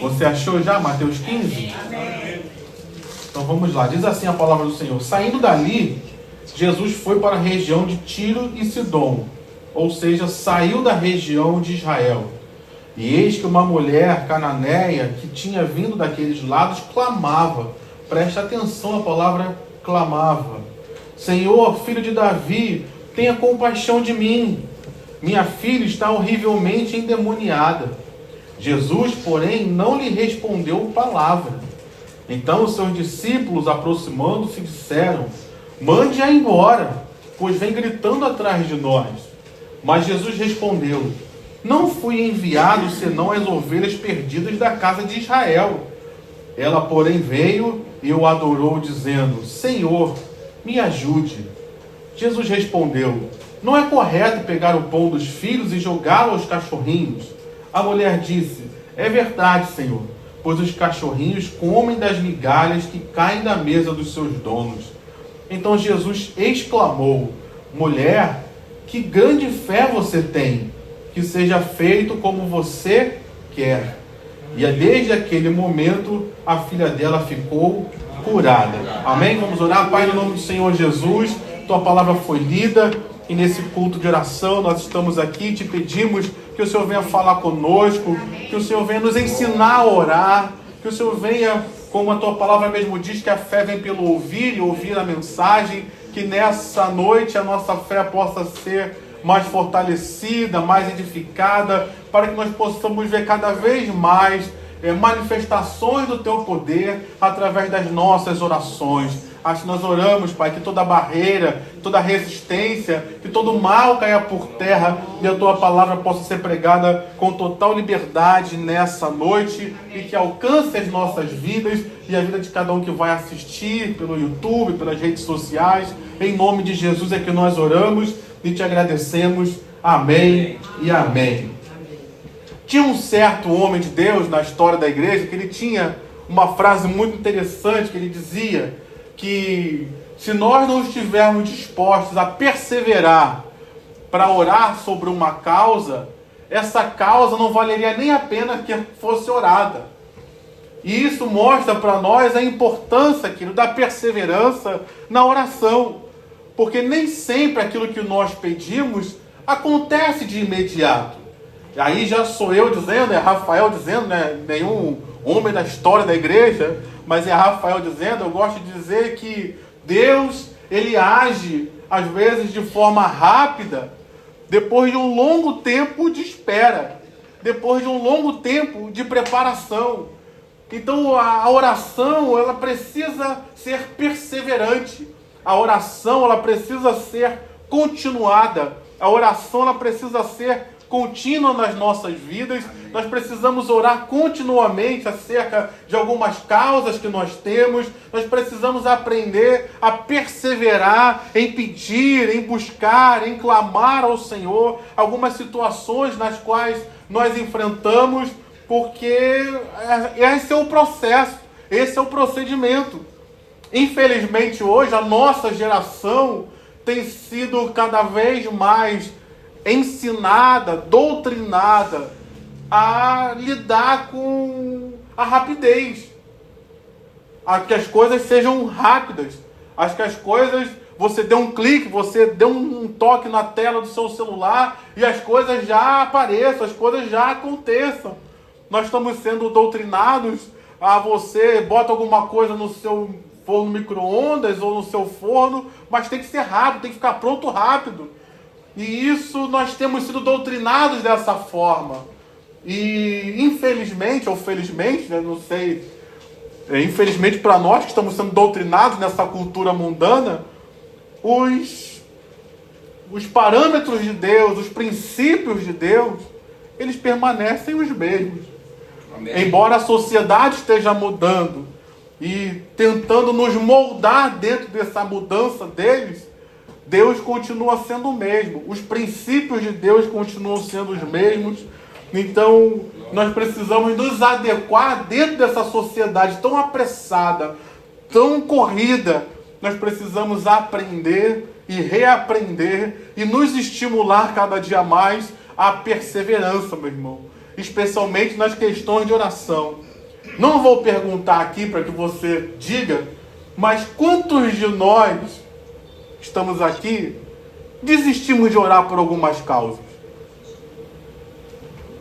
Você achou já Mateus 15? Então vamos lá. Diz assim a palavra do Senhor. Saindo dali, Jesus foi para a região de Tiro e Sidom. Ou seja, saiu da região de Israel. E eis que uma mulher cananeia que tinha vindo daqueles lados clamava. Preste atenção na palavra clamava. Senhor, filho de Davi, tenha compaixão de mim. Minha filha está horrivelmente endemoniada. Jesus, porém, não lhe respondeu palavra. Então os seus discípulos, aproximando-se, disseram: mande-a embora, pois vem gritando atrás de nós. Mas Jesus respondeu: não fui enviado senão as ovelhas perdidas da casa de Israel. Ela, porém, veio e o adorou, dizendo: Senhor, me ajude. Jesus respondeu: não é correto pegar o pão dos filhos e jogá-lo aos cachorrinhos. A mulher disse: é verdade, Senhor, pois os cachorrinhos comem das migalhas que caem da mesa dos seus donos. Então Jesus exclamou: mulher, que grande fé você tem, que seja feito como você quer. E desde aquele momento a filha dela ficou curada. Amém? Vamos orar. Pai, no nome do Senhor Jesus, tua palavra foi lida e nesse culto de oração nós estamos aqui, te pedimos que o Senhor venha falar conosco, que o Senhor venha nos ensinar a orar, que o Senhor venha, como a tua palavra mesmo diz, que a fé vem pelo ouvir e ouvir a mensagem, que nessa noite a nossa fé possa ser mais fortalecida, mais edificada, para que nós possamos ver cada vez mais manifestações do teu poder através das nossas orações. Acho que nós oramos, Pai, que toda barreira, toda resistência, que todo mal caia por terra e a tua palavra possa ser pregada com total liberdade nessa noite e que alcance as nossas vidas e a vida de cada um que vai assistir pelo YouTube, pelas redes sociais. Em nome de Jesus é que nós oramos e te agradecemos. Amém e amém. Tinha um certo homem de Deus na história da igreja que ele tinha uma frase muito interessante, que ele dizia que se nós não estivermos dispostos a perseverar para orar sobre uma causa, essa causa não valeria nem a pena que fosse orada. E isso mostra para nós a importância, querido, da perseverança na oração. Porque nem sempre aquilo que nós pedimos acontece de imediato. E aí já sou eu dizendo, é Rafael dizendo, né? Nenhum homem da história da igreja, mas é Rafael dizendo. Eu gosto de dizer que Deus, ele age às vezes de forma rápida, depois de um longo tempo de espera, depois de um longo tempo de preparação. Então a oração, ela precisa ser perseverante. A oração, ela precisa ser continuada. A oração, ela precisa ser contínua nas nossas vidas. Nós precisamos orar continuamente acerca de algumas causas que nós temos. Nós precisamos aprender a perseverar em pedir, em buscar, em clamar ao Senhor algumas situações nas quais nós enfrentamos, porque esse é o processo, esse é o procedimento. Infelizmente hoje a nossa geração tem sido cada vez mais ensinada, doutrinada a lidar com a rapidez, a que as coisas sejam rápidas, a que as coisas, você dê um clique, você dê um toque na tela do seu celular e as coisas já apareçam, as coisas já aconteçam. Nós estamos sendo doutrinados a você bota alguma coisa no seu forno micro-ondas ou no seu forno, mas tem que ser rápido, tem que ficar pronto rápido. E isso nós temos sido doutrinados dessa forma. E infelizmente, ou felizmente, né, não sei, infelizmente para nós que estamos sendo doutrinados nessa cultura mundana, os parâmetros de Deus, os princípios de Deus, eles permanecem os mesmos. Amém. Embora a sociedade esteja mudando e tentando nos moldar dentro dessa mudança deles, Deus continua sendo o mesmo. Os princípios de Deus continuam sendo os mesmos. Então, nós precisamos nos adequar dentro dessa sociedade tão apressada, tão corrida. Nós precisamos aprender e reaprender e nos estimular cada dia mais à perseverança, meu irmão. Especialmente nas questões de oração. Não vou perguntar aqui para que você diga, mas quantos de nós estamos aqui desistimos de orar por algumas causas?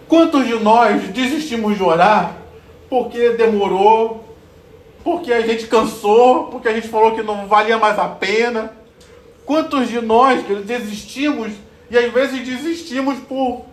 Quantos de nós desistimos de orar porque demorou, porque a gente cansou, porque a gente falou que não valia mais a pena? Quantos de nós desistimos e às vezes desistimos por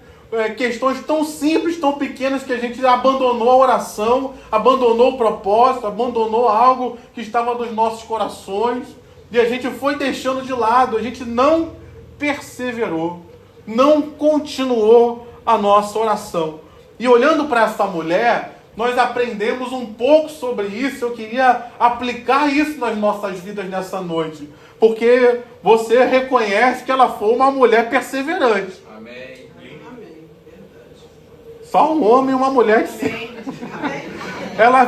questões tão simples, tão pequenas, que a gente abandonou a oração, abandonou o propósito, abandonou algo que estava nos nossos corações e a gente foi deixando de lado, a gente não perseverou, não continuou a nossa oração. E olhando para essa mulher, nós aprendemos um pouco sobre isso. Eu queria aplicar isso nas nossas vidas nessa noite, porque você reconhece que ela foi uma mulher perseverante. Amém. Só um homem e uma mulher que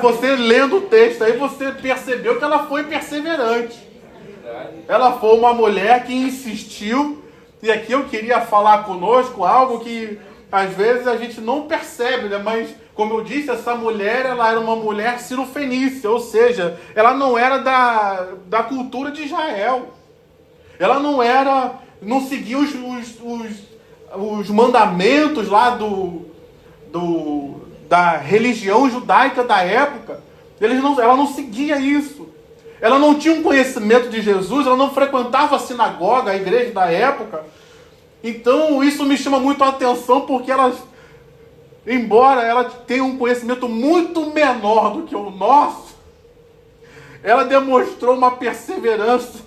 você lendo o texto aí, você percebeu que ela foi perseverante. Ela foi uma mulher que insistiu. E aqui eu queria falar conosco algo que às vezes a gente não percebe, né? Mas, como eu disse, essa mulher, ela era uma mulher cirofenícia, ou seja, ela não era da cultura de Israel. Ela não seguia os mandamentos lá da religião judaica da época. Ela não seguia isso. Ela não tinha um conhecimento de Jesus, ela não frequentava a sinagoga, a igreja da época. Então isso me chama muito a atenção, porque embora ela tenha um conhecimento muito menor do que o nosso, ela demonstrou uma perseverança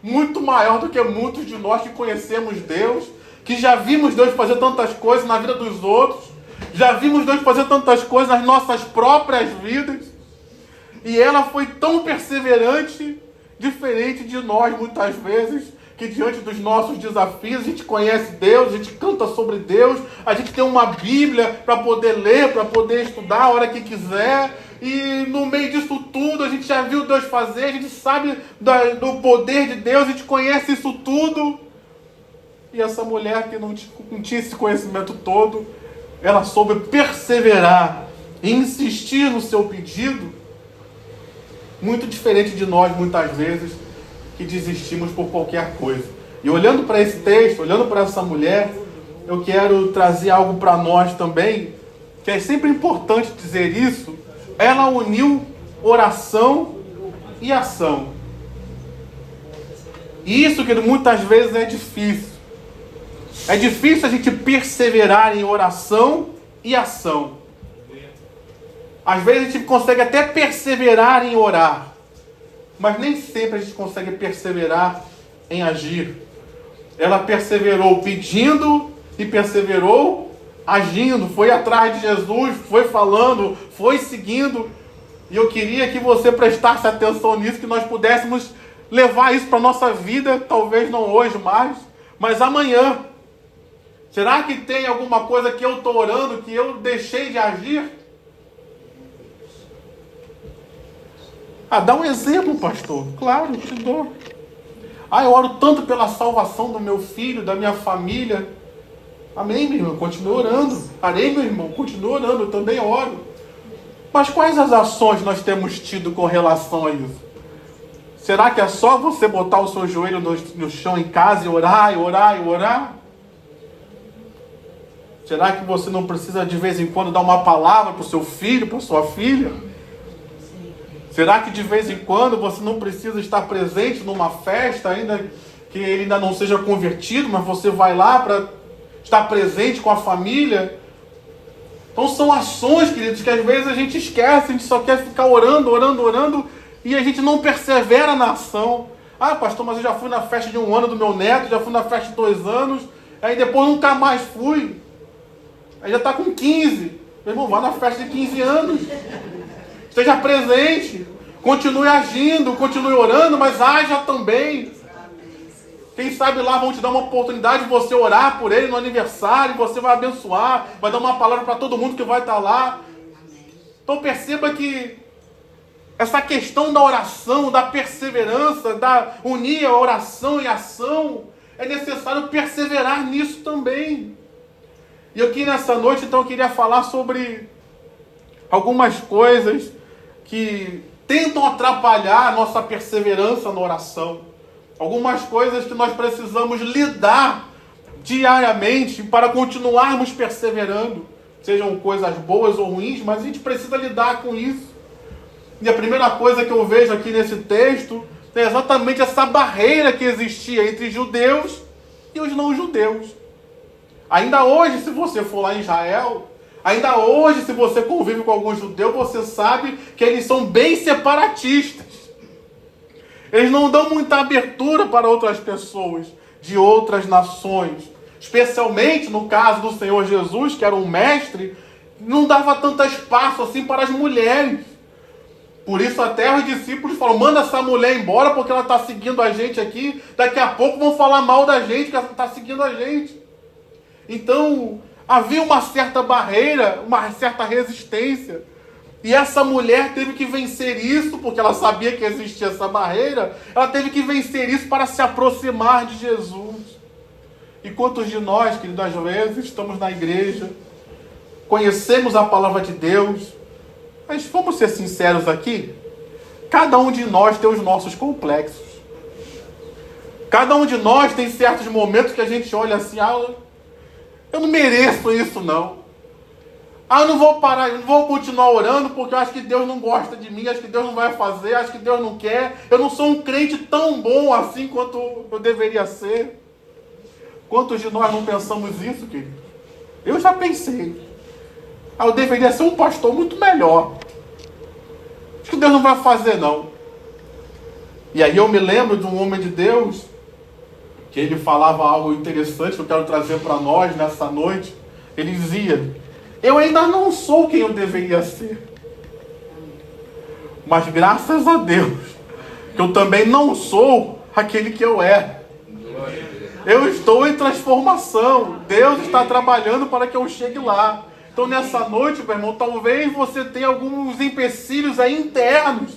muito maior do que muitos de nós que conhecemos Deus, que já vimos Deus fazer tantas coisas na vida dos outros, já vimos Deus fazer tantas coisas nas nossas próprias vidas. E ela foi tão perseverante, diferente de nós muitas vezes, que diante dos nossos desafios, a gente conhece Deus, a gente canta sobre Deus, a gente tem uma Bíblia para poder ler, para poder estudar a hora que quiser, e no meio disso tudo a gente já viu Deus fazer, a gente sabe do poder de Deus, a gente conhece isso tudo. E essa mulher que não tinha esse conhecimento todo, ela soube perseverar e insistir no seu pedido, muito diferente de nós muitas vezes, que desistimos por qualquer coisa. E olhando para esse texto, olhando para essa mulher, eu quero trazer algo para nós também, que é sempre importante dizer isso. Ela uniu oração e ação. E isso que muitas vezes é difícil. É difícil a gente perseverar em oração e ação. Às vezes a gente consegue até perseverar em orar, mas nem sempre a gente consegue perseverar em agir. Ela perseverou pedindo e perseverou agindo, foi atrás de Jesus, foi falando, foi seguindo. E eu queria que você prestasse atenção nisso, que nós pudéssemos levar isso para a nossa vida, talvez não hoje mais, mas amanhã. Será que tem alguma coisa que eu estou orando, que eu deixei de agir? Dá um exemplo, pastor. Claro, te dou. Eu oro tanto pela salvação do meu filho, da minha família. Amém, meu irmão? Continue orando. Amém, meu irmão? Continue orando, eu também oro. Mas quais as ações nós temos tido com relação a isso? Será que é só você botar o seu joelho no chão em casa e orar, e orar, e orar? Será que você não precisa de vez em quando dar uma palavra para o seu filho, para a sua filha? Será que de vez em quando você não precisa estar presente numa festa, ainda que ele ainda não seja convertido, mas você vai lá para estar presente com a família? Então são ações, queridos, que às vezes a gente esquece, a gente só quer ficar orando, orando, orando, e a gente não persevera na ação. Pastor, mas eu já fui na festa de 1 ano do meu neto, já fui na festa de 2 anos, aí depois nunca mais fui. Aí já está com 15. Meu irmão, vá na festa de 15 anos. Esteja presente, continue agindo, continue orando, mas haja também. Quem sabe lá vão te dar uma oportunidade de você orar por ele no aniversário, você vai abençoar, vai dar uma palavra para todo mundo que vai estar lá. Então perceba que essa questão da oração, da perseverança, da unir a oração e a ação, é necessário perseverar nisso também. E aqui nessa noite, então, eu queria falar sobre algumas coisas que tentam atrapalhar a nossa perseverança na oração, algumas coisas que nós precisamos lidar diariamente para continuarmos perseverando, sejam coisas boas ou ruins, mas a gente precisa lidar com isso. E a primeira coisa que eu vejo aqui nesse texto é exatamente essa barreira que existia entre judeus e os não-judeus. Ainda hoje, se você for lá em Israel, ainda hoje, se você convive com algum judeu, você sabe que eles são bem separatistas. Eles não dão muita abertura para outras pessoas de outras nações. Especialmente no caso do Senhor Jesus, que era um mestre, não dava tanto espaço assim para as mulheres. Por isso até os discípulos falam, manda essa mulher embora porque ela está seguindo a gente aqui. Daqui a pouco vão falar mal da gente, que ela está seguindo a gente. Então, havia uma certa barreira, uma certa resistência. E essa mulher teve que vencer isso, porque ela sabia que existia essa barreira. Ela teve que vencer isso para se aproximar de Jesus. E quantos de nós, queridos, às vezes estamos na igreja, conhecemos a palavra de Deus, mas vamos ser sinceros aqui, cada um de nós tem os nossos complexos. Cada um de nós tem certos momentos que a gente olha assim, eu não mereço isso não. Eu não vou parar, eu não vou continuar orando porque eu acho que Deus não gosta de mim, acho que Deus não vai fazer, acho que Deus não quer. Eu não sou um crente tão bom assim quanto eu deveria ser. Quantos de nós não pensamos isso, querido? Eu já pensei. Eu deveria ser um pastor muito melhor. Acho que Deus não vai fazer não. E aí eu me lembro de um homem de Deus que ele falava algo interessante que eu quero trazer para nós nessa noite. Ele dizia, eu ainda não sou quem eu deveria ser, mas graças a Deus que eu também não sou aquele que eu era. Eu estou em transformação. Deus está trabalhando para que eu chegue lá. Então nessa noite, meu irmão, talvez você tenha alguns empecilhos aí internos,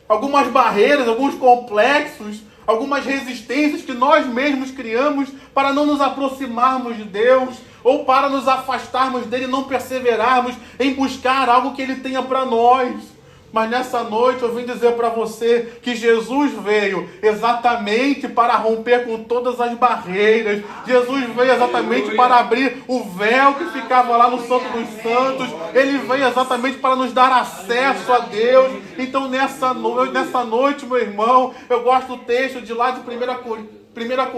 algumas barreiras, alguns complexos, algumas resistências que nós mesmos criamos para não nos aproximarmos de Deus, ou para nos afastarmos dele e não perseverarmos em buscar algo que ele tenha para nós. Mas nessa noite eu vim dizer para você que Jesus veio exatamente para romper com todas as barreiras. Jesus veio exatamente para abrir o véu que ficava lá no Santo dos Santos. Ele veio exatamente para nos dar acesso a Deus. Então nessa noite, meu irmão, eu gosto do texto de lá de 2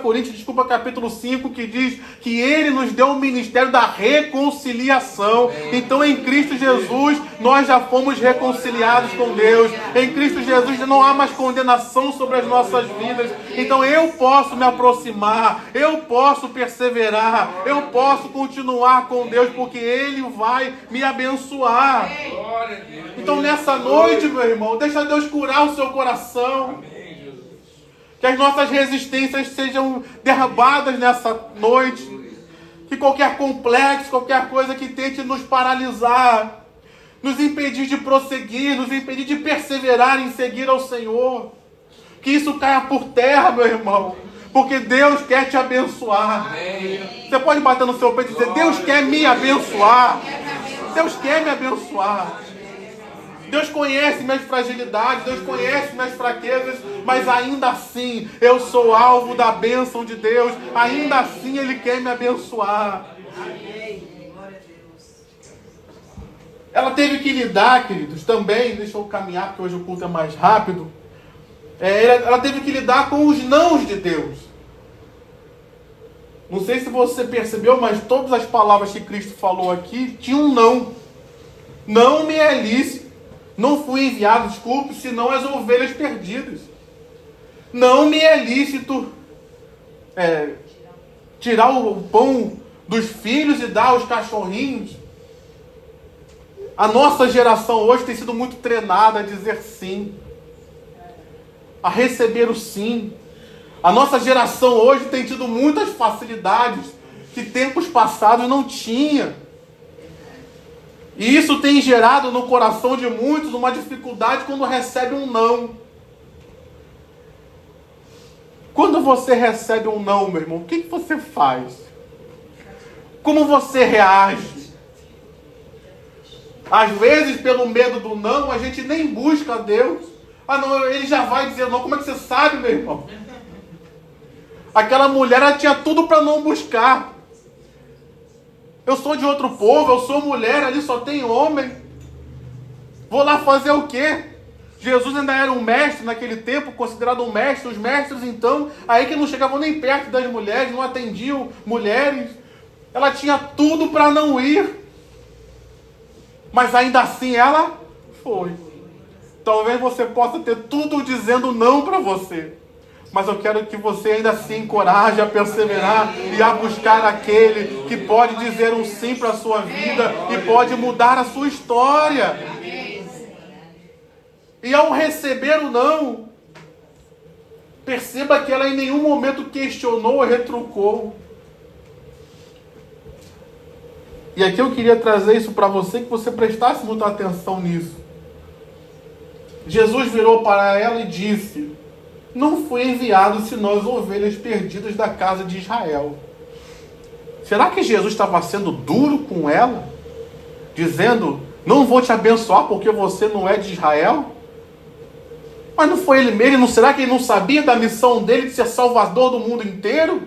Coríntios capítulo 5, que diz que ele nos deu o ministério da reconciliação. Então em Cristo Jesus nós já fomos reconciliados com Deus. Em Cristo Jesus não há mais condenação sobre as nossas vidas. Então eu posso me aproximar, eu posso perseverar, eu posso continuar com Deus, porque Ele vai me abençoar. Então nessa noite, meu irmão, deixa Deus curar o seu coração. Que as nossas resistências sejam derrubadas nessa noite. Que qualquer complexo, qualquer coisa que tente nos paralisar, nos impedir de prosseguir, nos impedir de perseverar em seguir ao Senhor, que isso caia por terra, meu irmão. Porque Deus quer te abençoar. Você pode bater no seu peito e dizer, Deus quer me abençoar. Deus quer me abençoar. Deus conhece minhas fragilidades, Deus conhece minhas fraquezas, mas ainda assim eu sou alvo da bênção de Deus, ainda assim Ele quer me abençoar. Ela teve que lidar, queridos, também, deixa eu caminhar porque hoje o culto é mais rápido, ela teve que lidar com os nãos de Deus. Não sei se você percebeu, mas todas as palavras que Cristo falou aqui tinham um não. Não me é lícito. Não fui enviado, desculpe, senão as ovelhas perdidas. Não me é lícito tirar o pão dos filhos e dar aos cachorrinhos. A nossa geração hoje tem sido muito treinada a dizer sim, a receber o sim. A nossa geração hoje tem tido muitas facilidades que tempos passados não tinha. E isso tem gerado no coração de muitos uma dificuldade quando recebe um não. Quando você recebe um não, meu irmão, o que você faz? Como você reage? Às vezes, pelo medo do não, a gente nem busca a Deus. Ah, não, ele já vai dizer não. Como é que você sabe, meu irmão? Aquela mulher, ela tinha tudo para não buscar. Eu sou de outro povo, eu sou mulher, ali só tem homem. Vou lá fazer o quê? Jesus ainda era um mestre naquele tempo, considerado um mestre. Os mestres, então, aí que não chegavam nem perto das mulheres, não atendiam mulheres. Ela tinha tudo para não ir. Mas ainda assim ela foi. Talvez você possa ter tudo dizendo não para você. Mas eu quero que você ainda se encoraje a perseverar e a buscar aquele que pode dizer um sim para a sua vida e pode mudar a sua história. E ao receber o não, perceba que ela em nenhum momento questionou ou retrucou. E aqui eu queria trazer isso para você, que você prestasse muita atenção nisso. Jesus virou para ela e disse: não fui enviado senão as ovelhas perdidas da casa de Israel. Será que Jesus estava sendo duro com ela? Dizendo, não vou te abençoar porque você não é de Israel? Mas não foi ele mesmo? Será que ele não sabia da missão dele de ser salvador do mundo inteiro?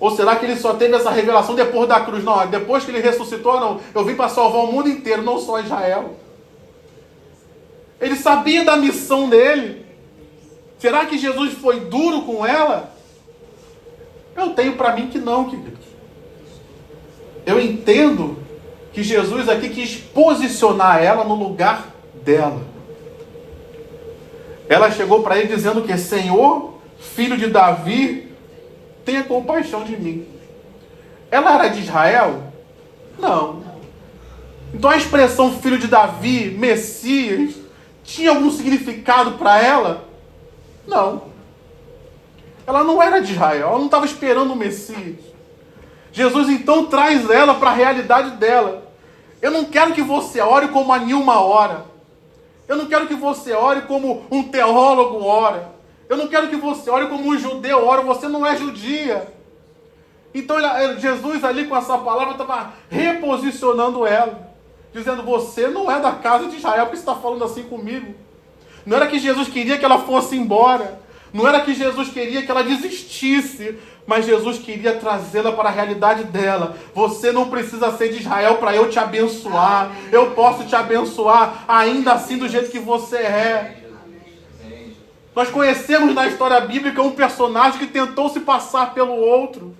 Ou será que ele só teve essa revelação depois da cruz? Não, depois que ele ressuscitou, não. Eu vim para salvar o mundo inteiro, não só Israel. Ele sabia da missão dele. Será que Jesus foi duro com ela? Eu tenho para mim que não, queridos. Eu entendo que Jesus aqui quis posicionar ela no lugar dela. Ela chegou para ele dizendo que: Senhor, filho de Davi, tenha compaixão de mim. Ela era de Israel? Não. Então a expressão filho de Davi, Messias, tinha algum significado para ela? Não. Ela não era de Israel, ela não estava esperando o Messias. Jesus então traz ela para a realidade dela. Eu não quero que você ore como a Nilma ora. Eu não quero que você ore como um teólogo ora. Eu não quero que você ore como um judeu ora. Você não é judia. Então Jesus ali com essa palavra estava reposicionando ela. Dizendo, você não é da casa de Israel, porque você está falando assim comigo. Não era que Jesus queria que ela fosse embora. Não era que Jesus queria que ela desistisse. Mas Jesus queria trazê-la para a realidade dela. Você não precisa ser de Israel para eu te abençoar. Eu posso te abençoar ainda assim do jeito que você é. Nós conhecemos na história bíblica um personagem que tentou se passar pelo outro.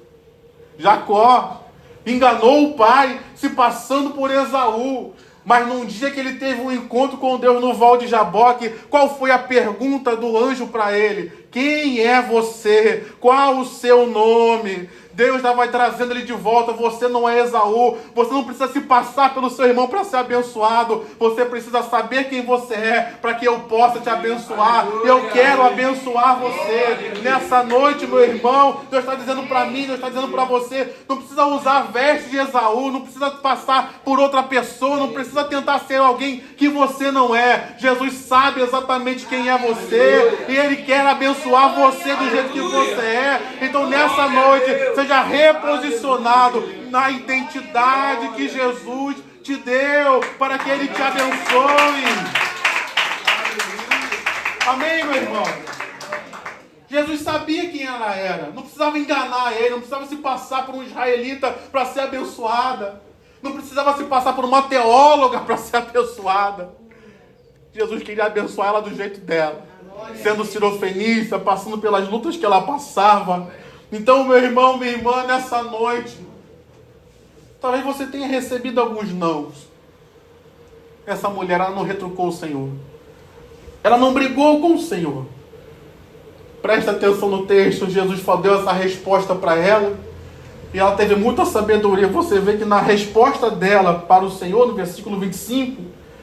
Jacó enganou o pai se passando por Esaú. Mas num dia que ele teve um encontro com Deus no Val de Jaboque, qual foi a pergunta do anjo para ele? Quem é você? Qual o seu nome? Deus já vai trazendo ele de volta. Você não é Esaú. Você não precisa se passar pelo seu irmão para ser abençoado. Você precisa saber quem você é para que eu possa te abençoar. Eu quero abençoar você. Nessa noite, meu irmão, Deus está dizendo para mim, Deus está dizendo para você, não precisa usar vestes de Esaú, não precisa passar por outra pessoa, não precisa tentar ser alguém que você não é. Jesus sabe exatamente quem é você e Ele quer abençoar você do jeito que você é. Então nessa noite, seja reposicionado na identidade que Jesus te deu, para que Ele te abençoe. Amém, meu irmão? Jesus sabia quem ela era. Não precisava enganar ele, não precisava se passar por um israelita para ser abençoada. Não precisava se passar por uma teóloga para ser abençoada. Jesus queria abençoar ela do jeito dela. Sendo sirofenícia, passando pelas lutas que ela passava. Então, meu irmão, minha irmã, nessa noite, talvez você tenha recebido alguns nãos. Essa mulher, ela não retrucou o Senhor. Ela não brigou com o Senhor. Presta atenção no texto, Jesus deu essa resposta para ela. E ela teve muita sabedoria. Você vê que na resposta dela para o Senhor, no versículo 25,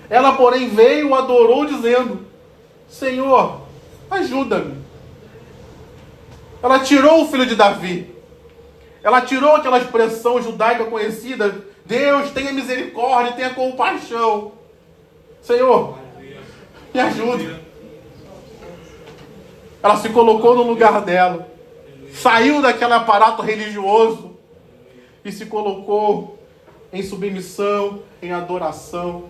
ela, porém, veio e adorou, dizendo: Senhor, ajuda-me. Ela tirou o filho de Davi. Ela tirou aquela expressão judaica conhecida: Deus, tenha misericórdia, tenha compaixão. Senhor, me ajude. Ela se colocou no lugar dela. Saiu daquele aparato religioso e se colocou em submissão, em adoração,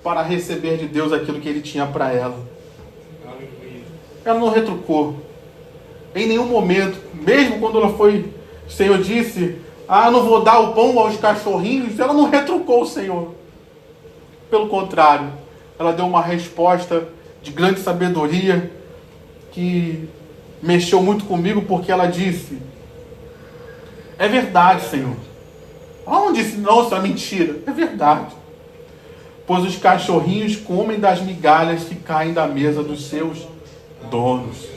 para receber de Deus aquilo que Ele tinha para ela. Ela não retrucou. Em nenhum momento, mesmo quando ela foi, o Senhor disse, não vou dar o pão aos cachorrinhos, ela não retrucou o Senhor. Pelo contrário, ela deu uma resposta de grande sabedoria, que mexeu muito comigo, porque ela disse, é verdade, Senhor. Ela não disse, não, isso é mentira. É verdade. Pois os cachorrinhos comem das migalhas que caem da mesa dos seus donos.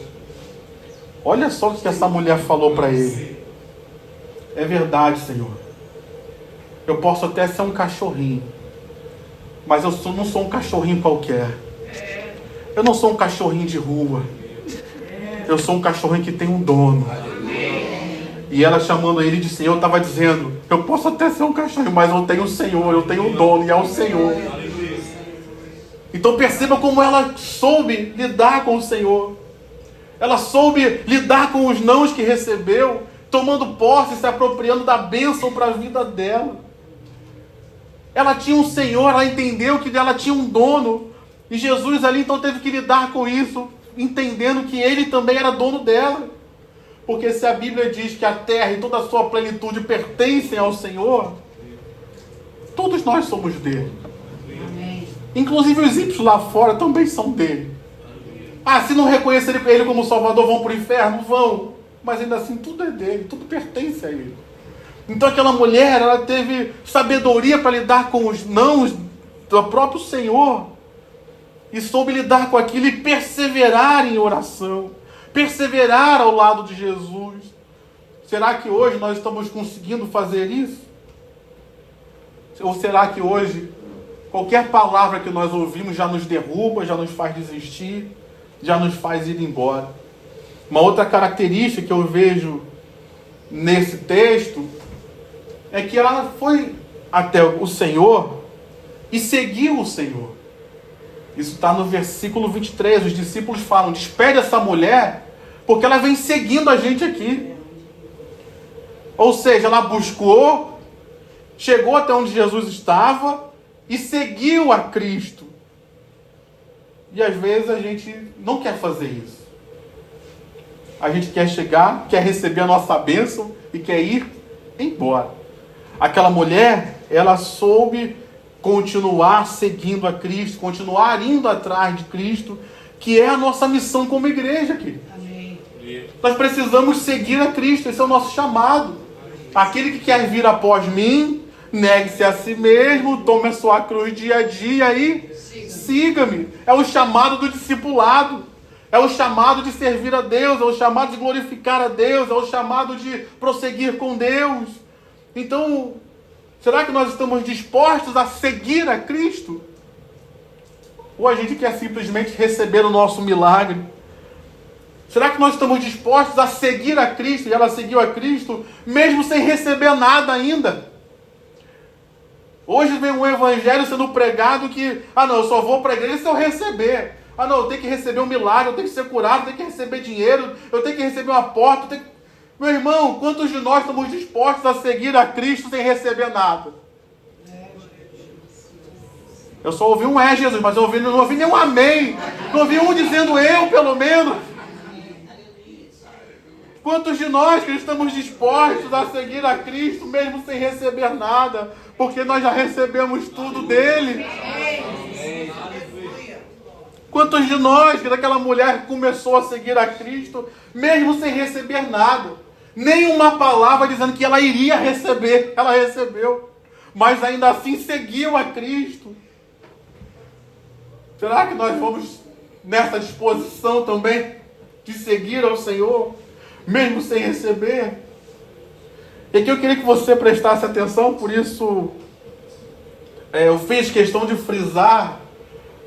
Olha só o que essa mulher falou para ele. É verdade, Senhor. Eu posso até ser um cachorrinho, mas eu não sou um cachorrinho qualquer. Eu não sou um cachorrinho de rua. Eu sou um cachorrinho que tem um dono. E ela, chamando ele de Senhor, estava dizendo, eu posso até ser um cachorrinho, mas eu tenho um Senhor, eu tenho um dono, e é o Senhor. Então perceba como ela soube lidar com o Senhor. Ela soube lidar com os nãos que recebeu, tomando posse, se apropriando da bênção para a vida dela. Ela tinha um Senhor, ela entendeu que ela tinha um dono. E Jesus ali então teve que lidar com isso, entendendo que Ele também era dono dela. Porque se a Bíblia diz que a terra e toda a sua plenitude pertencem ao Senhor, todos nós somos dele. Amém. Inclusive os ímpios lá fora também são dele. Se não reconhecerem Ele como Salvador, vão para o inferno? Vão. Mas ainda assim, tudo é dele, tudo pertence a Ele. Então aquela mulher, ela teve sabedoria para lidar com os nãos do próprio Senhor. E soube lidar com aquilo e perseverar em oração. Perseverar ao lado de Jesus. Será que hoje nós estamos conseguindo fazer isso? Ou será que hoje qualquer palavra que nós ouvimos já nos derruba, já nos faz desistir, já nos faz ir embora? Uma outra característica que eu vejo nesse texto é que ela foi até o Senhor e seguiu o Senhor. Isso está no versículo 23. Os discípulos falam, despede essa mulher, porque ela vem seguindo a gente aqui. Ou seja, ela buscou, chegou até onde Jesus estava e seguiu a Cristo. E às vezes a gente não quer fazer isso. A gente quer chegar, quer receber a nossa bênção e quer ir embora. Aquela mulher, ela soube continuar seguindo a Cristo, continuar indo atrás de Cristo, que é a nossa missão como igreja aqui. Amém. Nós precisamos seguir a Cristo, esse é o nosso chamado. Aquele que quer vir após mim, negue-se a si mesmo, tome a sua cruz dia a dia e siga-me. É o chamado do discipulado, é o chamado de servir a Deus, é o chamado de glorificar a Deus, é o chamado de prosseguir com Deus. Então, será que nós estamos dispostos a seguir a Cristo? Ou a gente quer simplesmente receber o nosso milagre? Será que nós estamos dispostos a seguir a Cristo? E ela seguiu a Cristo, mesmo sem receber nada ainda. Hoje vem um evangelho sendo pregado que, não, eu só vou para a igreja se eu receber. Não, eu tenho que receber um milagre, eu tenho que ser curado, eu tenho que receber dinheiro, eu tenho que receber uma porta. Meu irmão, quantos de nós estamos dispostos a seguir a Cristo sem receber nada? Eu só ouvi um Jesus, mas eu não ouvi nenhum amém. Não ouvi um dizendo eu, pelo menos. Quantos de nós que estamos dispostos a seguir a Cristo mesmo sem receber nada? Porque nós já recebemos tudo dele. Quantos de nós que daquela mulher começou a seguir a Cristo mesmo sem receber nada? Nenhuma palavra dizendo que ela iria receber. Ela recebeu. Mas ainda assim seguiu a Cristo. Será que nós vamos nessa disposição também de seguir ao Senhor, mesmo sem receber? E aqui eu queria que você prestasse atenção, por isso eu fiz questão de frisar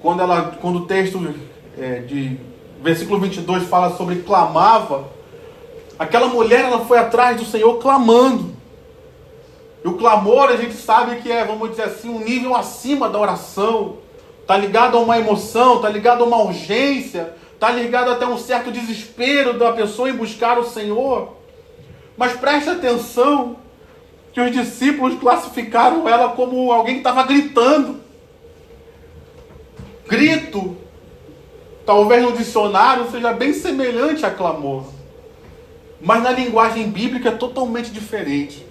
quando o texto de versículo 22 fala sobre clamava. Aquela mulher, ela foi atrás do Senhor clamando. E o clamor, a gente sabe que é, vamos dizer assim, um nível acima da oração. Está ligado a uma emoção, está ligado a uma urgência, está ligado até um certo desespero da pessoa em buscar o Senhor. Mas preste atenção que os discípulos classificaram ela como alguém que estava gritando. Grito, talvez no dicionário seja bem semelhante a clamor, mas na linguagem bíblica é totalmente diferente.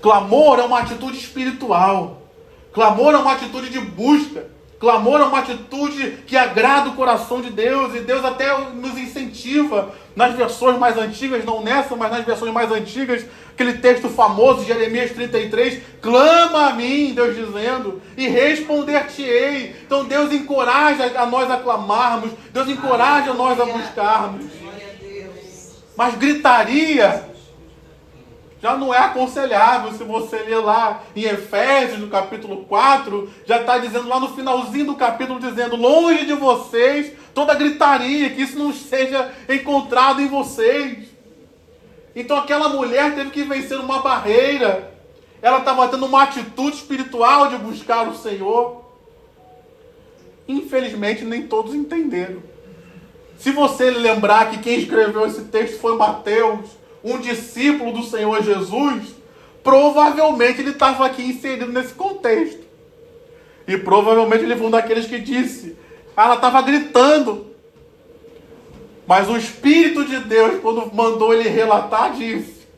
Clamor é uma atitude espiritual. Clamor é uma atitude de busca. Clamor é uma atitude que agrada o coração de Deus. E Deus até nos incentiva, nas versões mais antigas, não nessa, mas nas versões mais antigas, aquele texto famoso de Jeremias 33, clama a mim, Deus dizendo, e responder-te-ei. Então Deus encoraja a nós a clamarmos, Deus encoraja a nós a buscarmos. Mas gritaria já não é aconselhável. Se você ler lá em Efésios, no capítulo 4, já está dizendo lá no finalzinho do capítulo, dizendo, longe de vocês toda gritaria, que isso não seja encontrado em vocês. Então aquela mulher teve que vencer uma barreira. Ela estava tendo uma atitude espiritual de buscar o Senhor. Infelizmente nem todos entenderam. Se você lembrar que quem escreveu esse texto foi Mateus, um discípulo do Senhor Jesus, provavelmente ele estava aqui inserido nesse contexto. E provavelmente ele foi um daqueles que disse, ela estava gritando. Mas o Espírito de Deus, quando mandou ele relatar, disse,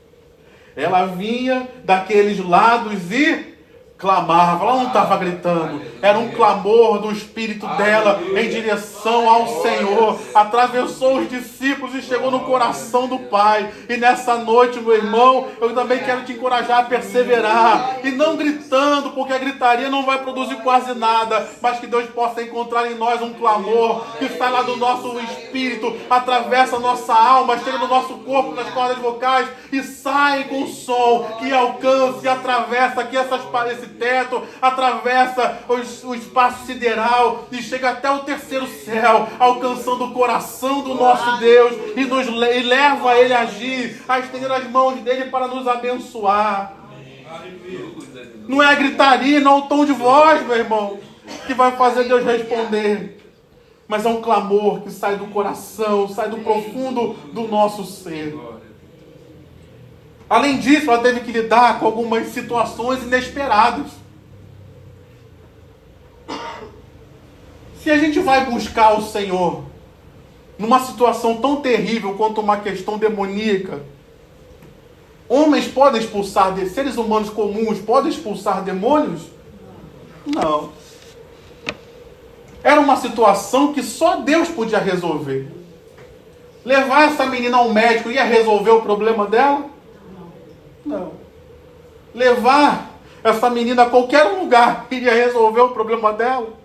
ela vinha daqueles lados e clamava. Ela não estava gritando, era um clamor do espírito dela em direção ao Senhor. Atravessou os discípulos e chegou no coração do Pai. E nessa noite, meu irmão, eu também quero te encorajar a perseverar e não gritando, porque a gritaria não vai produzir quase nada, mas que Deus possa encontrar em nós um clamor que sai lá do nosso espírito, atravessa a nossa alma, chega no nosso corpo, nas cordas vocais e sai com som que alcance e atravessa aqui esse teto, atravessa o espaço sideral e chega até o terceiro céu, alcançando o coração do nosso Deus e leva Ele a agir, a estender as mãos dele para nos abençoar. Não é a gritaria, não é o tom de voz, meu irmão, que vai fazer Deus responder, mas é um clamor que sai do coração, sai do profundo do nosso ser. Além disso, ela teve que lidar com algumas situações inesperadas. Se a gente vai buscar o Senhor numa situação tão terrível quanto uma questão demoníaca, homens podem expulsar, seres humanos comuns podem expulsar demônios? Não. Era uma situação que só Deus podia resolver. Levar essa menina ao médico ia resolver o problema dela? Não. Levar essa menina a qualquer lugar iria resolver o problema dela?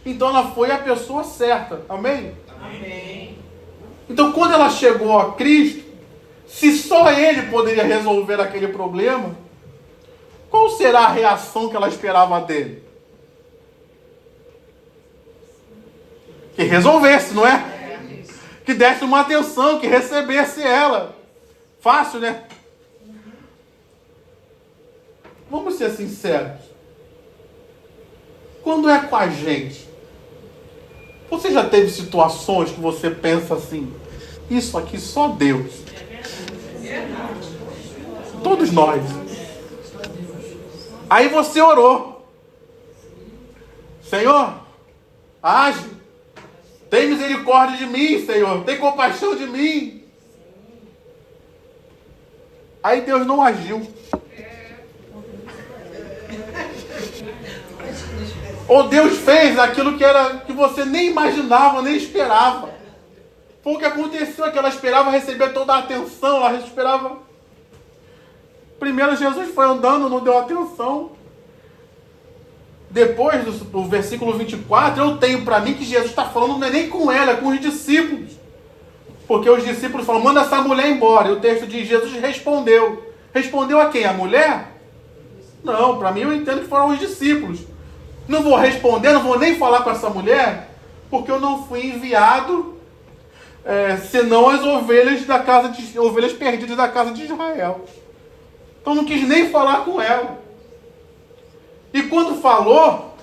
Então ela foi a pessoa certa. Amém? Amém. Então quando ela chegou a Cristo, se só Ele poderia resolver aquele problema, qual será a reação que ela esperava dele? Que resolvesse, não é? Que desse uma atenção, que recebesse ela. Fácil, né? Vamos ser sinceros. Quando é com a gente, você já teve situações que você pensa assim, isso aqui só Deus. Todos nós. Aí você orou. Senhor, age. Tem misericórdia de mim, Senhor. Tem compaixão de mim. Aí Deus não agiu. Ou Deus fez aquilo que você nem imaginava, nem esperava. Foi o que aconteceu, é que ela esperava receber toda a atenção, ela esperava. Primeiro Jesus foi andando, não deu atenção. Depois do versículo 24, eu tenho para mim que Jesus está falando não é nem com ela, é com os discípulos. Porque os discípulos falam, manda essa mulher embora. E o texto diz, Jesus respondeu. Respondeu a quem? A mulher? Não, para mim eu entendo que foram os discípulos. Não vou responder, não vou nem falar com essa mulher, porque eu não fui enviado, senão as ovelhas perdidas da casa de Israel. Então não quis nem falar com ela. E quando falou,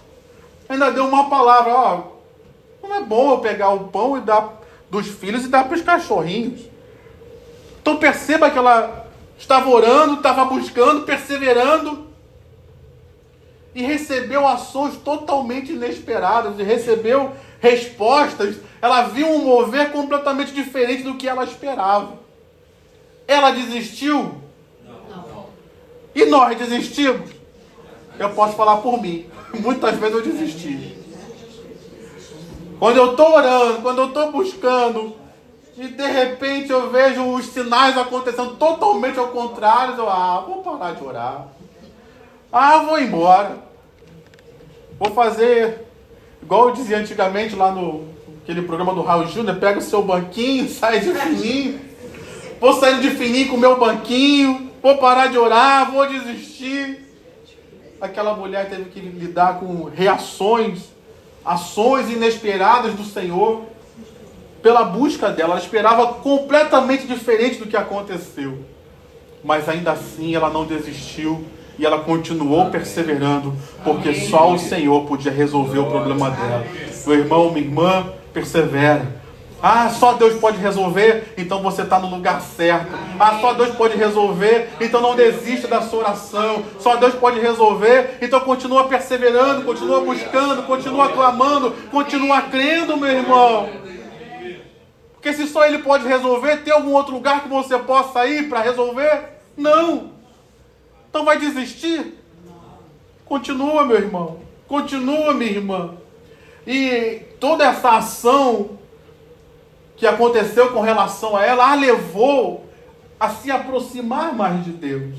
ainda deu uma palavra, não é bom eu pegar o pão e dar dos filhos e dar para os cachorrinhos. Então perceba que ela estava orando, estava buscando, perseverando, e recebeu ações totalmente inesperadas, e recebeu respostas. Ela viu um mover completamente diferente do que ela esperava. Ela desistiu? Não. E nós desistimos? Eu posso falar por mim. Muitas vezes eu desisti. Quando eu estou orando, quando eu estou buscando, e de repente eu vejo os sinais acontecendo totalmente ao contrário, eu vou parar de orar. Vou embora. Vou fazer igual eu dizia antigamente lá no aquele programa do Raul Júnior, pega o seu banquinho, sai de fininho. Vou sair de fininho com o meu banquinho, vou parar de orar, vou desistir. Aquela mulher teve que lidar com reações, ações inesperadas do Senhor, pela busca dela. Ela esperava completamente diferente do que aconteceu. Mas ainda assim ela não desistiu e ela continuou perseverando, porque só o Senhor podia resolver o problema dela. Meu irmão, minha irmã, persevera. Só Deus pode resolver, então você está no lugar certo. Só Deus pode resolver, então não desista da sua oração. Só Deus pode resolver, então continua perseverando, continua buscando, continua clamando, continua crendo, meu irmão. Porque se só Ele pode resolver, tem algum outro lugar que você possa ir para resolver? Não. Então vai desistir? Continua, meu irmão. Continua, minha irmã. E toda essa ação que aconteceu com relação a ela, a levou a se aproximar mais de Deus.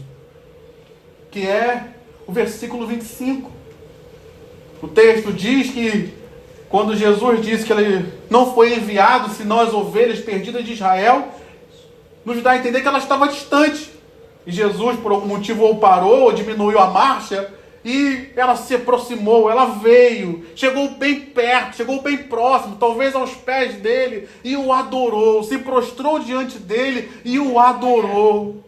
Que é o versículo 25. O texto diz que quando Jesus disse que ele não foi enviado senão as ovelhas perdidas de Israel, nos dá a entender que ela estava distante. E Jesus, por algum motivo, ou parou, ou diminuiu a marcha, e ela se aproximou, ela veio, chegou bem perto, chegou bem próximo, talvez aos pés dele, e o adorou, se prostrou diante dele e o adorou.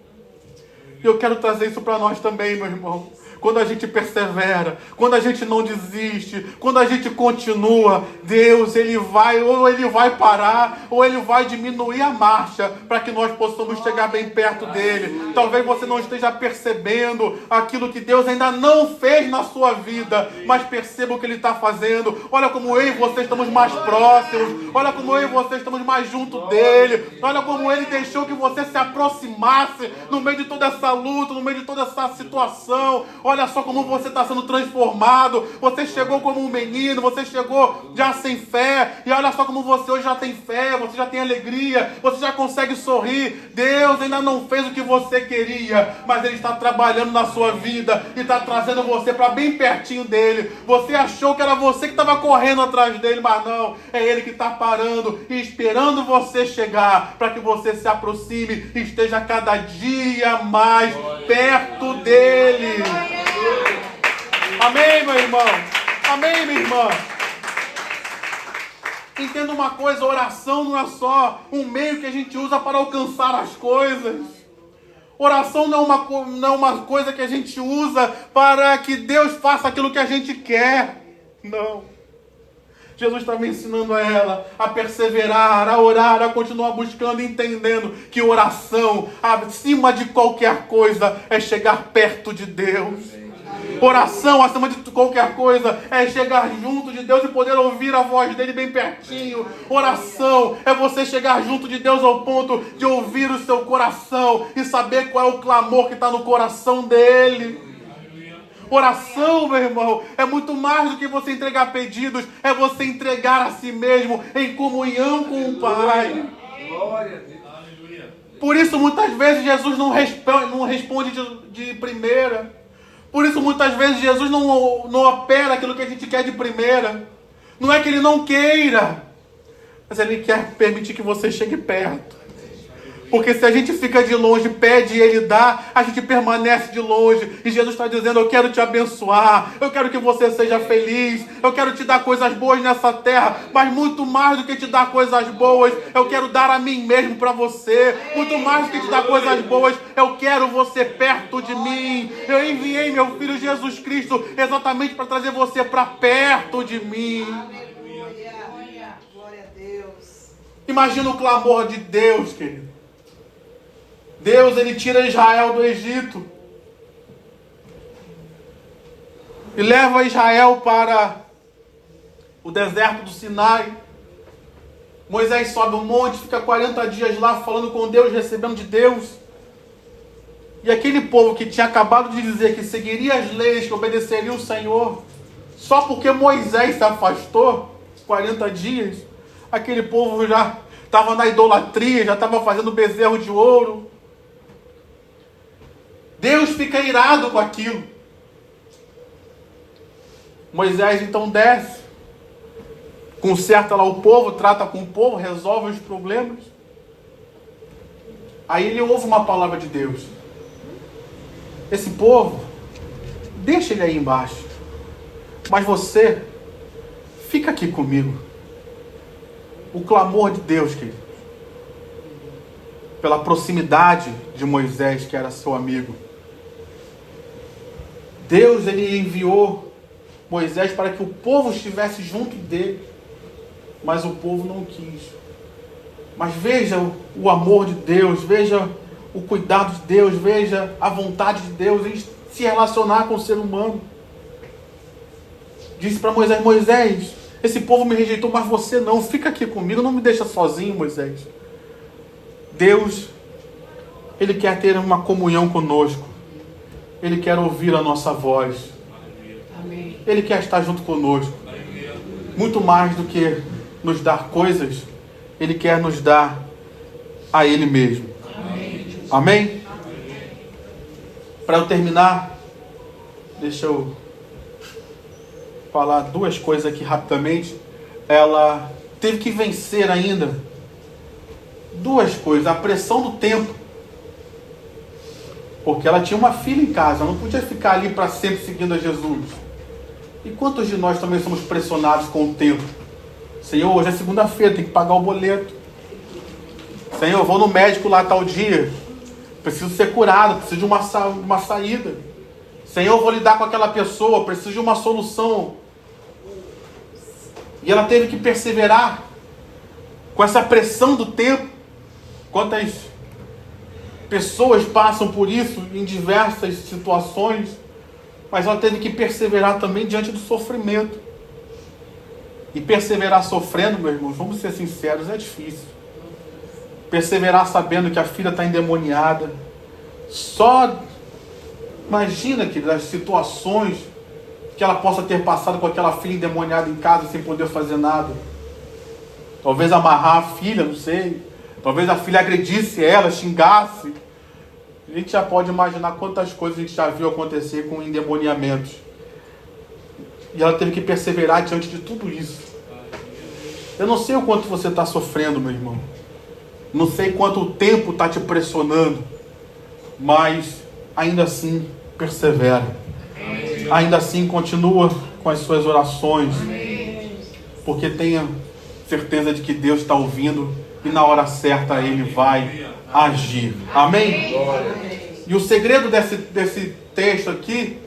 E eu quero trazer isso para nós também, meu irmão. Quando a gente persevera, quando a gente não desiste, quando a gente continua, Deus, Ele vai parar, ou Ele vai diminuir a marcha, para que nós possamos chegar bem perto dEle. Talvez você não esteja percebendo aquilo que Deus ainda não fez na sua vida, mas perceba o que Ele está fazendo. Olha como eu e você estamos mais próximos, olha como eu e você estamos mais junto dEle, olha como Ele deixou que você se aproximasse no meio de toda essa luta, no meio de toda essa situação. Olha só como você está sendo transformado. Você chegou como um menino, você chegou já sem fé. E olha só como você hoje já tem fé, você já tem alegria, você já consegue sorrir. Deus ainda não fez o que você queria, mas Ele está trabalhando na sua vida e está trazendo você para bem pertinho dEle. Você achou que era você que estava correndo atrás dEle, mas não. É Ele que está parando e esperando você chegar, para que você se aproxime e esteja cada dia mais perto dEle. Amém, meu irmão? Amém, minha irmã? Entenda uma coisa, oração não é só um meio que a gente usa para alcançar as coisas. Oração não é uma coisa que a gente usa para que Deus faça aquilo que a gente quer. Não. Jesus estava ensinando a ela a perseverar, a orar, a continuar buscando, entendendo que oração, acima de qualquer coisa, é chegar perto de Deus. Oração, acima de qualquer coisa, é chegar junto de Deus e poder ouvir a voz dele bem pertinho. Oração é você chegar junto de Deus ao ponto de ouvir o seu coração e saber qual é o clamor que está no coração dele. Oração, meu irmão, é muito mais do que você entregar pedidos, é você entregar a si mesmo em comunhão com o Pai. Glória a Deus. Por isso, muitas vezes, Jesus não responde de primeira. Por isso, muitas vezes, Jesus não opera aquilo que a gente quer de primeira. Não é que Ele não queira, mas Ele quer permitir que você chegue perto. Porque se a gente fica de longe, pede e Ele dá, a gente permanece de longe. E Jesus está dizendo, eu quero te abençoar, eu quero que você seja feliz, eu quero te dar coisas boas nessa terra, mas muito mais do que te dar coisas boas, eu quero dar a mim mesmo para você. Muito mais do que te dar coisas boas, eu quero você perto de mim. Eu enviei meu Filho Jesus Cristo exatamente para trazer você para perto de mim. Glória a Deus. Imagina o clamor de Deus, querido. Deus, ele tira Israel do Egito e leva Israel para o deserto do Sinai. Moisés sobe um monte, fica 40 dias lá falando com Deus, recebendo de Deus. E aquele povo que tinha acabado de dizer que seguiria as leis, que obedeceria o Senhor, só porque Moisés se afastou 40 dias, aquele povo já estava na idolatria, já estava fazendo bezerro de ouro. Deus fica irado com aquilo. Moisés então desce, conserta lá o povo, trata com o povo, resolve os problemas. Aí ele ouve uma palavra de Deus. Esse povo, deixa ele aí embaixo, mas você fica aqui comigo. O clamor de Deus, querido, pela proximidade de Moisés, que era seu amigo. Deus, ele enviou Moisés para que o povo estivesse junto dele, mas o povo não quis. Mas veja o amor de Deus, veja o cuidado de Deus, veja a vontade de Deus em se relacionar com o ser humano. Disse para Moisés: Moisés, esse povo me rejeitou, mas você não, fica aqui comigo, não me deixa sozinho, Moisés. Deus, ele quer ter uma comunhão conosco, ele quer ouvir a nossa voz, ele quer estar junto conosco, muito mais do que nos dar coisas, ele quer nos dar a ele mesmo. Amém? Para eu terminar, deixa eu falar duas coisas aqui rapidamente. Ela teve que vencer ainda duas coisas: a pressão do tempo, porque ela tinha uma filha em casa, ela não podia ficar ali para sempre seguindo a Jesus. E quantos de nós também somos pressionados com o tempo? Senhor, hoje é segunda-feira, tem que pagar o boleto. Senhor, vou no médico lá tal dia, preciso ser curado, preciso de uma saída. Senhor, vou lidar com aquela pessoa, preciso de uma solução. E ela teve que perseverar com essa pressão do tempo. Quantas pessoas passam por isso em diversas situações, mas ela teve que perseverar também diante do sofrimento. E perseverar sofrendo, meus irmãos, vamos ser sinceros, é difícil. Perseverar sabendo que a filha está endemoniada. Só imagina que das situações que ela possa ter passado com aquela filha endemoniada em casa sem poder fazer nada. Talvez amarrar a filha, não sei. Talvez a filha agredisse ela, xingasse. A gente já pode imaginar quantas coisas a gente já viu acontecer com endemoniamentos. E ela teve que perseverar diante de tudo isso. Eu não sei o quanto você está sofrendo, meu irmão. Não sei quanto o tempo está te pressionando. Mas ainda assim, persevera. Ainda assim, continua com as suas orações. Porque tenha certeza de que Deus está ouvindo e na hora certa Ele vai agir. Amém? E o segredo desse texto aqui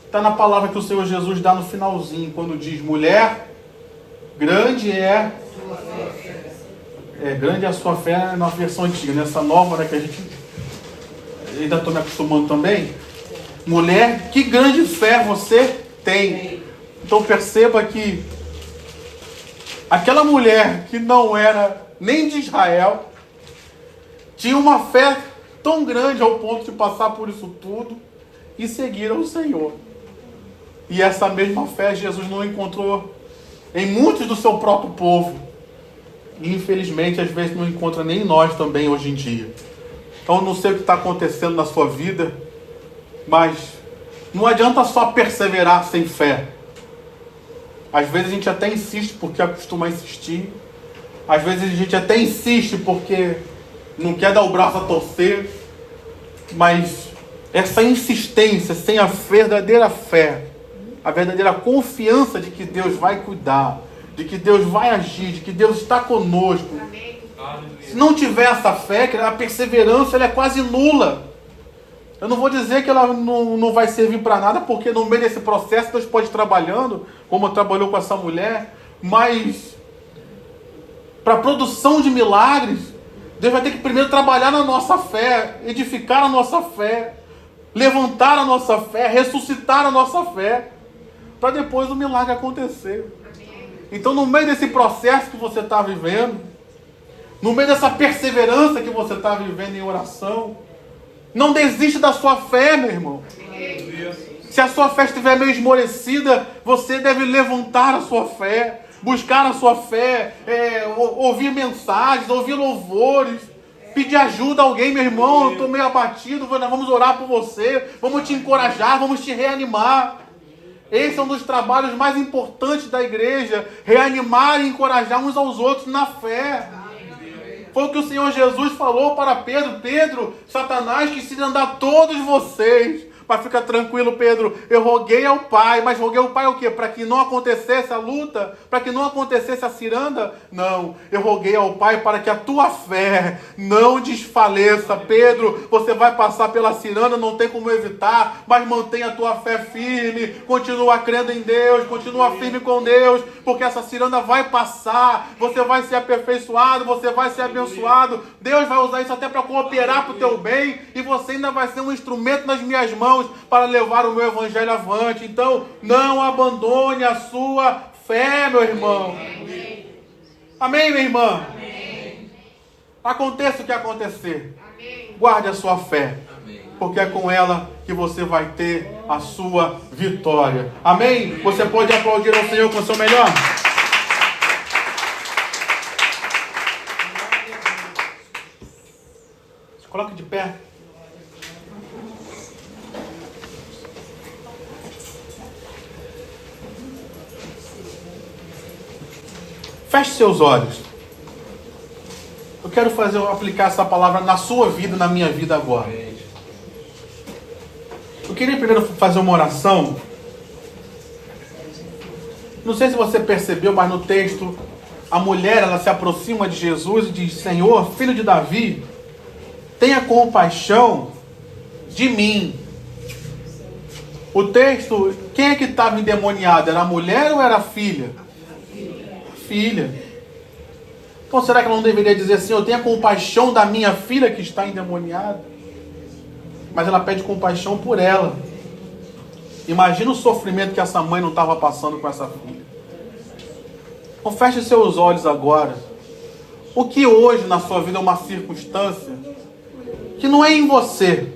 está na palavra que o Senhor Jesus dá no finalzinho, quando diz: mulher, grande é a sua fé, na versão antiga. Nessa nova, né, que a gente ainda estou me acostumando também. Mulher, que grande fé você tem. Então perceba que aquela mulher que não era nem de Israel tinha uma fé tão grande ao ponto de passar por isso tudo e seguir ao Senhor. E essa mesma fé Jesus não encontrou em muitos do seu próprio povo. E infelizmente às vezes não encontra nem em nós também hoje em dia. Então não sei o que está acontecendo na sua vida, mas não adianta só perseverar sem fé. Às vezes a gente até insiste porque acostuma a insistir. Às vezes a gente até insiste porque não quer dar o braço a torcer. Mas essa insistência sem a verdadeira fé, a verdadeira confiança de que Deus vai cuidar, de que Deus vai agir, de que Deus está conosco. Se não tiver essa fé, a perseverança ela é quase nula. Eu não vou dizer que ela não vai servir para nada, porque no meio desse processo Deus pode ir trabalhando, como trabalhou com essa mulher, mas para a produção de milagres, Deus vai ter que primeiro trabalhar na nossa fé, edificar a nossa fé, levantar a nossa fé, ressuscitar a nossa fé, para depois o milagre acontecer. Então, no meio desse processo que você está vivendo, no meio dessa perseverança que você está vivendo em oração, não desiste da sua fé, meu irmão. Se a sua fé estiver meio esmorecida, você deve levantar a sua fé, buscar a sua fé, ouvir mensagens, ouvir louvores, pedir ajuda a alguém. Meu irmão, eu estou meio abatido, nós vamos orar por você, vamos te encorajar, vamos te reanimar. Esse é um dos trabalhos mais importantes da igreja, reanimar e encorajar uns aos outros na fé. Foi o que o Senhor Jesus falou para Pedro: Pedro, Satanás quis andar todos vocês. Mas fica tranquilo, Pedro, eu roguei ao Pai. Mas roguei ao Pai o quê? Para que não acontecesse a luta? Para que não acontecesse a ciranda? Não, eu roguei ao Pai para que a tua fé não desfaleça. Pedro, você vai passar pela ciranda, não tem como evitar, mas mantenha a tua fé firme, continua crendo em Deus, continua firme com Deus, porque essa ciranda vai passar, você vai ser aperfeiçoado, você vai ser abençoado. Deus vai usar isso até para cooperar para o teu bem, e você ainda vai ser um instrumento nas minhas mãos para levar o meu evangelho avante. Então, não abandone a sua fé, meu irmão. Amém, minha irmã? Amém. Aconteça o que acontecer, guarde a sua fé, porque é com ela que você vai ter a sua vitória. Amém? Você pode aplaudir ao Senhor com o seu melhor? Se coloque de pé. Feche seus olhos. Eu quero aplicar essa palavra na sua vida, na minha vida agora. Eu queria primeiro fazer uma oração. Não sei se você percebeu, mas no texto, a mulher, ela se aproxima de Jesus e diz: Senhor, filho de Davi, tenha compaixão de mim. O texto, quem é que estava endemoniado? Era a mulher ou era a filha? Filha. Então será que ela não deveria dizer assim: eu tenho compaixão da minha filha que está endemoniada? Mas ela pede compaixão por ela. Imagina o sofrimento que essa mãe não estava passando com essa filha. Então feche seus olhos agora. O que hoje na sua vida é uma circunstância que não é em você.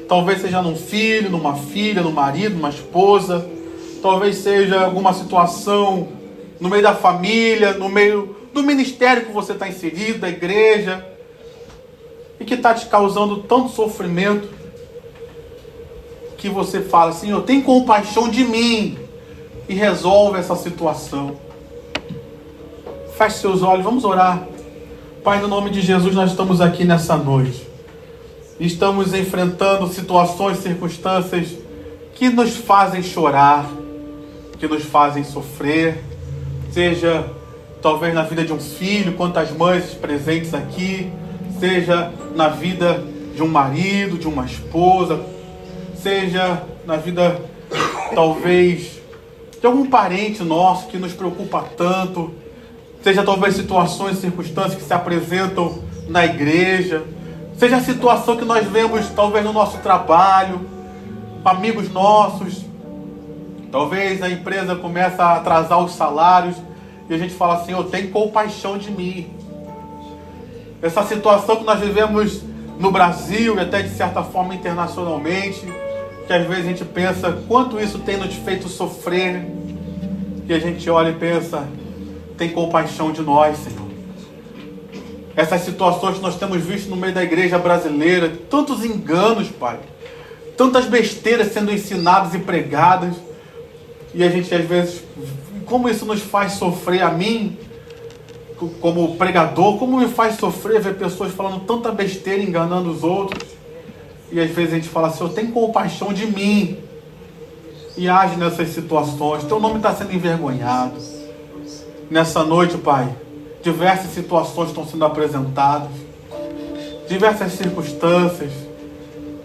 Talvez seja num filho, numa filha, no marido, numa esposa. Talvez seja alguma situação no meio da família, no meio do ministério que você está inserido, da igreja, e que está te causando tanto sofrimento, que você fala assim: eu tenho compaixão de mim, e resolve essa situação. Feche seus olhos, vamos orar. Pai, no nome de Jesus, nós estamos aqui nessa noite, estamos enfrentando situações, circunstâncias que nos fazem chorar, que nos fazem sofrer, seja talvez na vida de um filho, quantas mães presentes aqui, seja na vida de um marido, de uma esposa, seja na vida talvez de algum parente nosso que nos preocupa tanto, seja talvez situações, circunstâncias que se apresentam na igreja, seja a situação que nós vemos talvez no nosso trabalho, amigos nossos. Talvez a empresa comece a atrasar os salários e a gente fala assim: eu tenho compaixão de mim. Essa situação que nós vivemos no Brasil e até de certa forma internacionalmente, que às vezes a gente pensa quanto isso tem nos feito sofrer, e a gente olha e pensa: tem compaixão de nós, Senhor. Essas situações que nós temos visto no meio da igreja brasileira, tantos enganos, Pai, tantas besteiras sendo ensinadas e pregadas, e a gente às vezes, como isso nos faz sofrer a mim, como pregador, como me faz sofrer ver pessoas falando tanta besteira, enganando os outros, e às vezes a gente fala assim: eu tenho compaixão de mim, e age nessas situações, teu nome está sendo envergonhado. Nessa noite, Pai, diversas situações estão sendo apresentadas, diversas circunstâncias,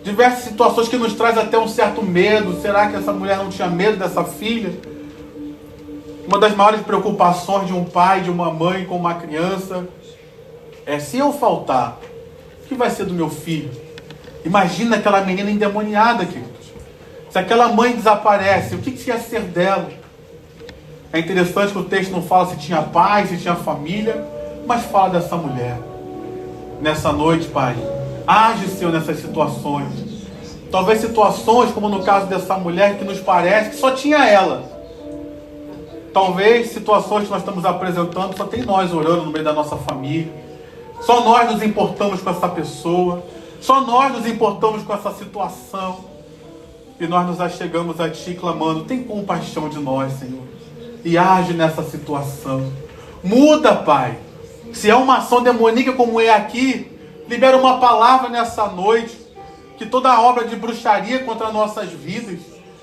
diversas situações que nos traz até um certo medo. Será que essa mulher não tinha medo dessa filha? Uma das maiores preocupações de um pai, de uma mãe com uma criança Se eu faltar, o que vai ser do meu filho? Imagina aquela menina endemoniada, queridos. Se aquela mãe desaparece, o que ia ser dela? É interessante que o texto não fala se tinha pai, se tinha família, mas fala dessa mulher. Nessa noite, Pai, age, Senhor, nessas situações. Talvez situações, como no caso dessa mulher, que nos parece que só tinha ela. Talvez situações que nós estamos apresentando, só tem nós orando no meio da nossa família. Só nós nos importamos com essa pessoa. Só nós nos importamos com essa situação. E nós nos achegamos a Ti clamando, tem compaixão de nós, Senhor. E age nessa situação. Muda, Pai. Se é uma ação demoníaca como é aqui, libera uma palavra nessa noite. Que toda obra de bruxaria contra nossas vidas,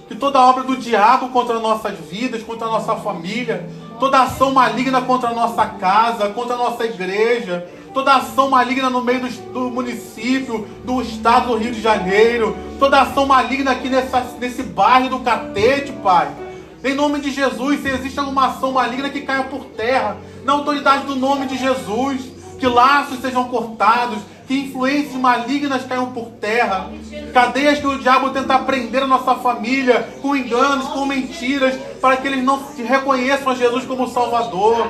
que toda obra do diabo contra nossas vidas, contra a nossa família, toda ação maligna contra a nossa casa, contra a nossa igreja, toda ação maligna no meio do município, do estado do Rio de Janeiro, toda ação maligna aqui nesse bairro do Catete, Pai. Em nome de Jesus, se existe alguma ação maligna que caia por terra, na autoridade do nome de Jesus, que laços sejam cortados, que influências malignas caiam por terra, cadeias que o diabo tenta prender a nossa família, com enganos, com mentiras, para que eles não reconheçam a Jesus como Salvador,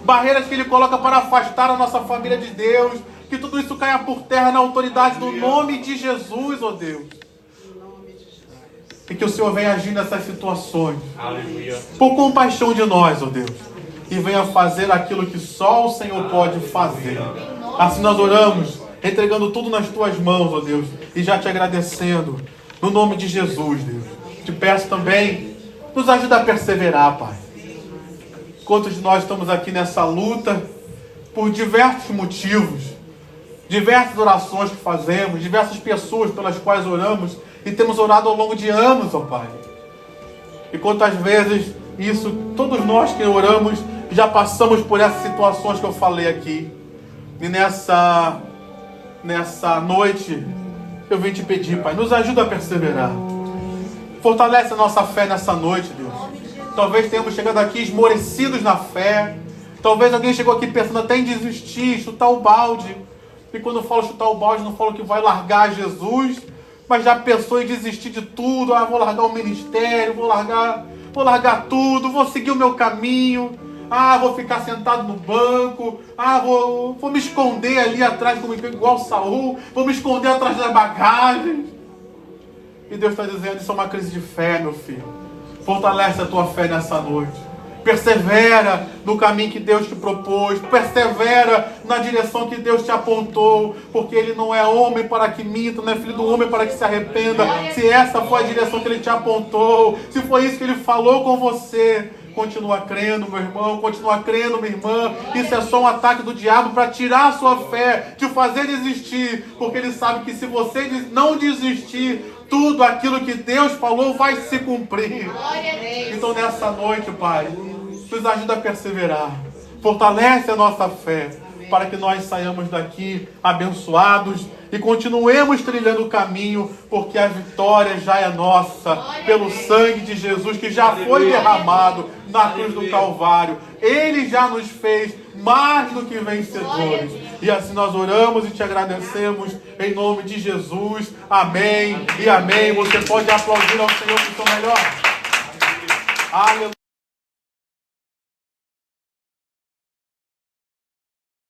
barreiras que ele coloca para afastar a nossa família de Deus, que tudo isso caia por terra na autoridade do nome de Jesus, ó Deus. E que o Senhor venha agir nessas situações. Aleluia. Por compaixão de nós, ó Deus. E venha fazer aquilo que só o Senhor pode fazer. Assim nós oramos, entregando tudo nas Tuas mãos, ó Deus. E já Te agradecendo. No nome de Jesus, Deus. Te peço também, nos ajuda a perseverar, Pai. Quantos de nós estamos aqui nessa luta por diversos motivos. Diversas orações que fazemos, diversas pessoas pelas quais oramos. E temos orado ao longo de anos, ó Pai. E quantas vezes isso, todos nós que oramos, já passamos por essas situações que eu falei aqui. E nessa noite, eu vim te pedir, Pai, nos ajuda a perseverar. Fortalece a nossa fé nessa noite, Deus. Talvez tenhamos chegado aqui esmorecidos na fé. Talvez alguém chegou aqui pensando até em desistir, chutar o balde. E quando eu falo chutar o balde, não falo que vai largar Jesus, mas já pensou em desistir de tudo. Vou largar o ministério, vou largar tudo, vou seguir o meu caminho. Vou ficar sentado no banco. Vou me esconder ali atrás, como igual Saul. Vou me esconder atrás das bagagens. E Deus está dizendo, isso é uma crise de fé, meu filho. Fortalece a tua fé nessa noite. Persevera no caminho que Deus te propôs. Persevera na direção que Deus te apontou. Porque Ele não é homem para que minta, não é filho do homem para que se arrependa. Se essa foi a direção que Ele te apontou, se foi isso que Ele falou com você, continua crendo, meu irmão. Continua crendo, minha irmã. Isso é só um ataque do diabo para tirar a sua fé, te fazer desistir. Porque ele sabe que se você não desistir, tudo aquilo que Deus falou vai se cumprir. Então nessa noite, Pai, nos ajuda a perseverar. Fortalece a nossa fé, para que nós saiamos daqui abençoados e continuemos trilhando o caminho, porque a vitória já é nossa, pelo sangue de Jesus que já foi derramado na cruz do Calvário. Ele já nos fez mais do que vencedores. E assim nós oramos e te agradecemos em nome de Jesus. Amém e amém. Você pode aplaudir ao Senhor com o seu melhor. Aleluia.